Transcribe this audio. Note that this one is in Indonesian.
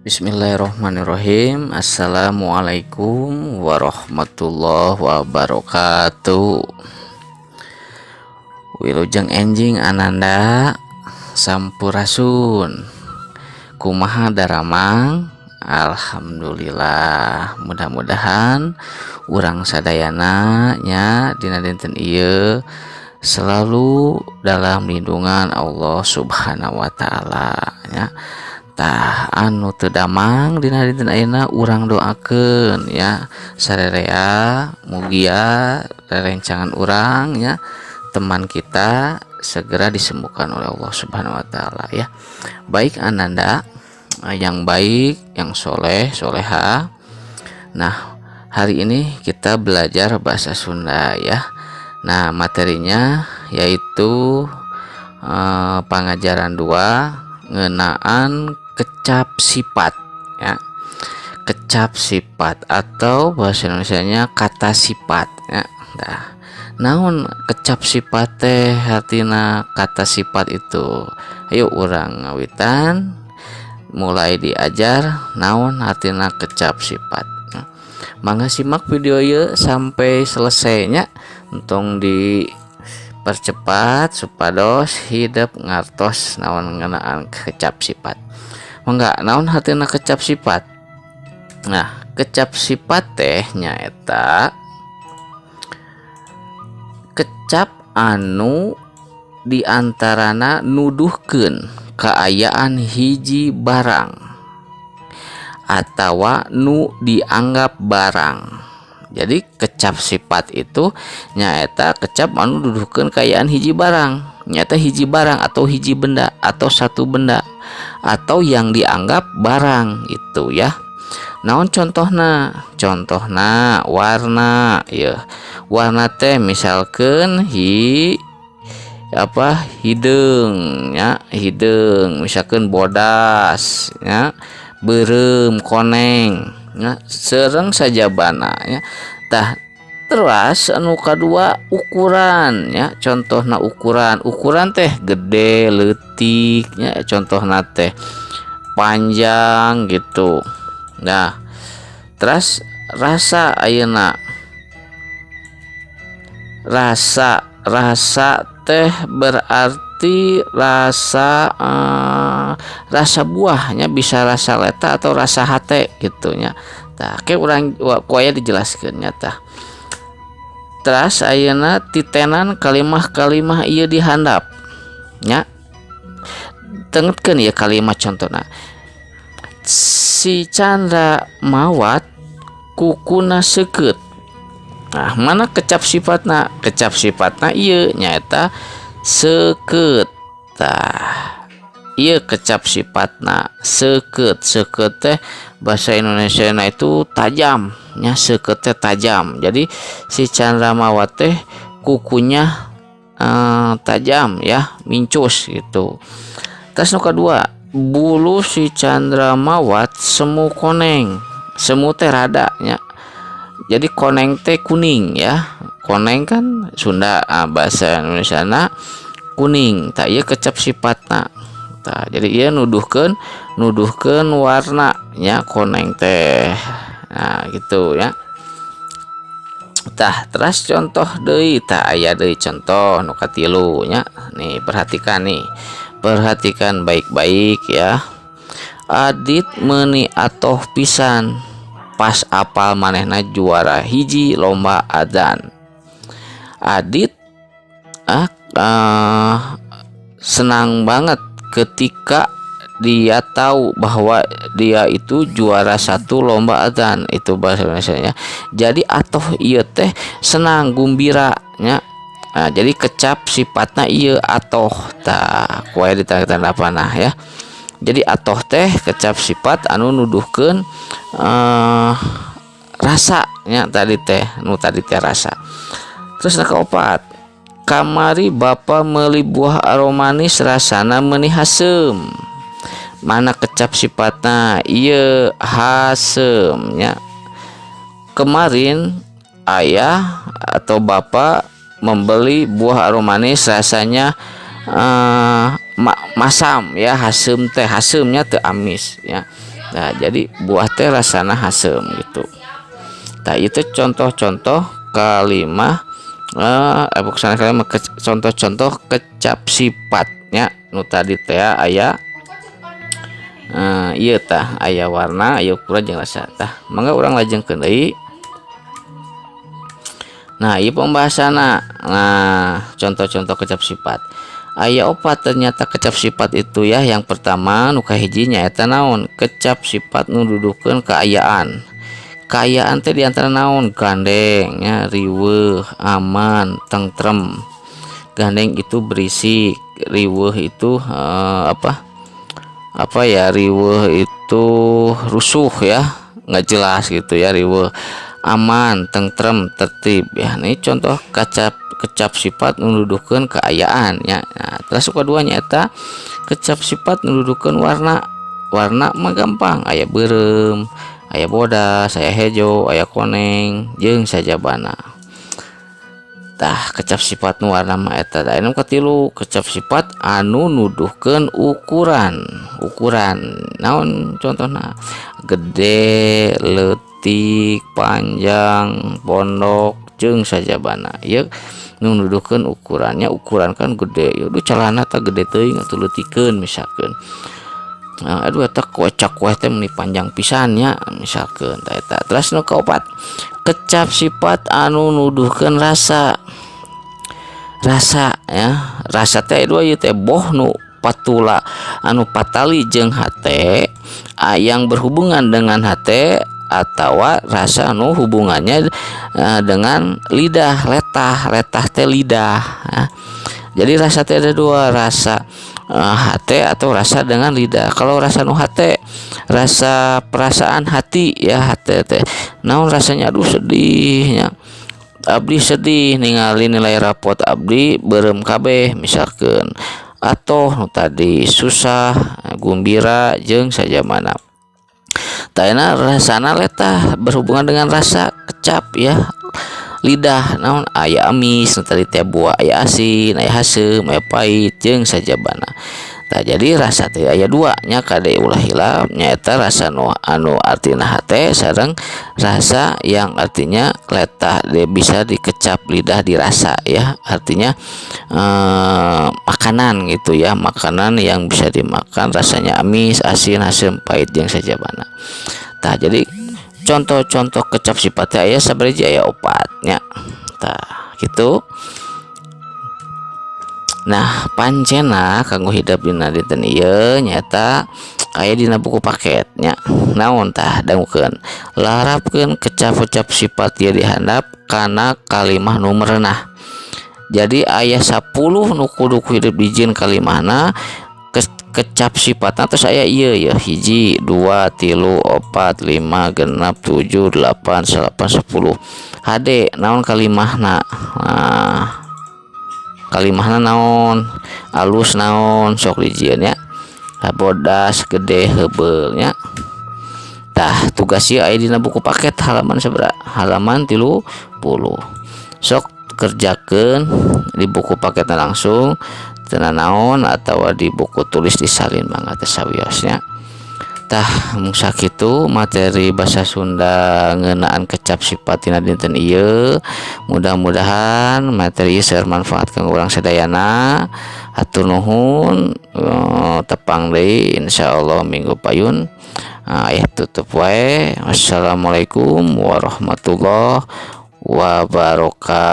Bismillahirrahmanirrahim. Assalamualaikum warahmatullahi wabarakatuh. Wilujeng enjing ananda sampurasun. Kumaha daramang? Alhamdulillah. Mudah-mudahan urang sadayana nya dina dinten ieu selalu dalam lindungan Allah Subhanahu wa taala ya. Tah anu teu damang dina dinten ayeuna urang doakeun ya sarerea mugia rerencangan urang ya teman kita segera disembuhkan oleh Allah Subhanahu wa taala ya. Baik ananda yang baik, yang soleh, soleha. Nah, hari ini kita belajar bahasa Sunda ya. Nah, materinya yaitu pengajaran 2 ngenaan kecap sifat ya. Kecap sifat atau bahasa Indonesianya kata sifat ya. Nah, naon kecap sifat teh artina kata sifat itu. Ayo urang ngawitan mulai diajar naon artina kecap sifat. Nah, mangga simak video ieu sampai selesainya untung dipercepat supados hidup ngartos naon ngeunaan kecap sifat. Mangga naon hartina kecap sifat? Nah, kecap sifat teh nyaeta kecap anu diantarana nuduhkeun kaayaan hiji barang atawa nu dianggap barang. Jadi kecap sifat itu nyaeta kecap anu nuduhkeun kaayaan hiji barang, nyata hiji barang atau hiji benda atau satu benda atau yang dianggap barang itu ya. Naon contohna? Contohna warna ya. Warna teh misalkan hideung ya, hideung misalkan bodas ya, beureum koneng ya, sereng saja bana ya. Tah terus anu kadua ukuran ya, contohna ukuran teh gede leutik ya, contohna teh panjang gitu. Nah terus rasa ayeuna rasa teh berarti rasa buahnya bisa rasa leta atau rasa hate gitunya. Tah ke urang kuaya dijelaskeun nyata. Terus ayeuna titenan kalimah-kalimah ieu dihandap nya. Tengetkeun ieu kalimat contohna. Si Chandra mawat kukuna seukeut. Nah, mana kecap sifatna? Kecap sifatna ieu nyaeta seukeut. Tah, ieu kecap sifatna seukeut. Seukeut teh bahasa Indonesia na itu tajam nya, seukeut teh tajam. Jadi si Chandramawat teh kukunya tajam ya, mincus gitu. Terus nu kadua, bulu si Chandramawat semu koneng. Semu teh rada nya. Jadi koneng teh kuning ya. Koneng kan Sunda, bahasa Indonesia na kuning. Tak ieu kecap sifatna. Tah jadi ieu nuduhkeun warna nya koneng teh. Nah gitu ya. Tah terus contoh deui, tah aya deui contoh nu katilu nya. Nih perhatikan nih. Perhatikan baik-baik ya. Adit meuni atoh pisan pas apal manehna juara hiji lomba adzan. Adit senang banget ketika dia tahu bahwa dia itu juara 1 lomba adzan, itu bahasa Indonesianya. Jadi atoh ieu teh senang gumbira nya. Nah, jadi kecap sifatna ieu atoh. Tah kuaya ditanda panah ya. Jadi atoh teh kecap sifat anu nuduhkeun rasa nya tadi teh rasa. Terus na kaopat, kamari bapa meuli buah aromanis rasana meuni haseum. Mana kecap sifatna? Ieu haseum nya. Kemarin ayah atau bapak membeli buah aromanis rasanya masam ya, haseum teh haseumnya teu amis ya. Nah jadi buah teh rasana hasem gitu. Nah itu contoh-contoh kalimah bukan kalimah contoh-contoh kecap sifatnya nu tadi teh aya iya tah aya warna aya ukuran jeung rasa tah mangga urang lajengkeun deui. Nah ieu pembahasanna. Nah contoh-contoh kecap sifat aya opat ternyata kecap sifat itu ya. Yang pertama nu kahijinya eta naon kecap sifat nu nuduhkeun kaayaan. Kaayaan teh diantara naon gandeng ya, riweuh, aman, tentrem. Gandeng itu berisik, riweuh itu apa ya, riweuh itu rusuh ya, nggak jelas gitu ya. Riweuh, aman, tentrem, tertib ya. Ini contoh kecap sifat nuduhkeun keayaan ya. Nah, terus keduanya eta kecap sifat nuduhkeun warna. Warna mah gampang, aya beureum, aya bodas, aya hejo, aya koneng, jeung sajabana. Tah kecap sifat nu warna mah eta. Da anu katilu kecap sifat anu nuduhkeun ukuran. Ukuran naon contohna gede, leutik, panjang, pondok jeung sajabana. Ieu nu nuduhkeun ukurannya. Ukuran kan gede, yaudah calana tak gede teuing atuh leutikeun misalkeun. Nah, aduh eta kocak kue teh meni panjang pisannya misalkeun tah eta. Terus nu kaopat kecap sifat anu nuduhkeun rasa. Rasa ya, rasa teh dua ieu teh boh nu patula anu patali jeung hate yang berhubungan dengan hate atau rasa anu hubungannya dengan lidah. Letah teh lidah ya. Jadi rasa teh ada dua, rasa hate atau rasa dengan lidah. Kalau rasa nu hate rasa perasaan hati ya, hate teh naon rasanya aduh sedihnya, abdi sedih ningali nilai rapot abdi beureum kabeh misalkeun, atau nu tadi susah, gumbira jeung sajamana. Tayana rasana letah berhubungan dengan rasa kecap ya. Lidah naon aya amis, nu tadi teh buah aya asin, aya hasem, aya pahit jeung sajabana. Nah, jadi rasa teh aya dua nya kade ulah hilap nyaeta rasa nu anu artina hate sareng rasa yang artinya letah bisa dikecap lidah dirasa ya, artinya makanan gitu ya, makanan yang bisa dimakan rasanya amis, asin, asam, pahit jeung sajabana. Tah jadi contoh-contoh kecap sifatnya aya sabaraha aya opatnya. Tah gitu. Nah pancena kanggo hidup dina dinten ieu nyata aya dina buku paketnya. Naon tah dangukeun larapkeun kecap-kecap sifat ieu dihandap kana kalimah nu merenah. Jadi aya 10 nu kudu hidup dijieun kalimahna kecap sifatna terus aya ieu ya 1 2 3 4 5 6 7 8 9 10 hade naon kalimahna. Nah kalimahna naon alus naon sok dijieun ya, bodas gede heubeul nya. Tah tugas ieu aya dina buku paket halaman sabaraha halaman 30 sok kerjakeun di buku paketna langsung cenah naon atawa di buku tulis disalin mangga teh sawiosnya. Tah mung sakitu materi basa Sunda ngeunaan kecap sifat dina dinten ieu. Mudah-mudahan materi ieu seueur manfaat kanggo urang sadayana. Hatur nuhun, tepang deui insyaallah minggu payun. Tutup wae. Wassalamualaikum warahmatullahi wabarakatuh.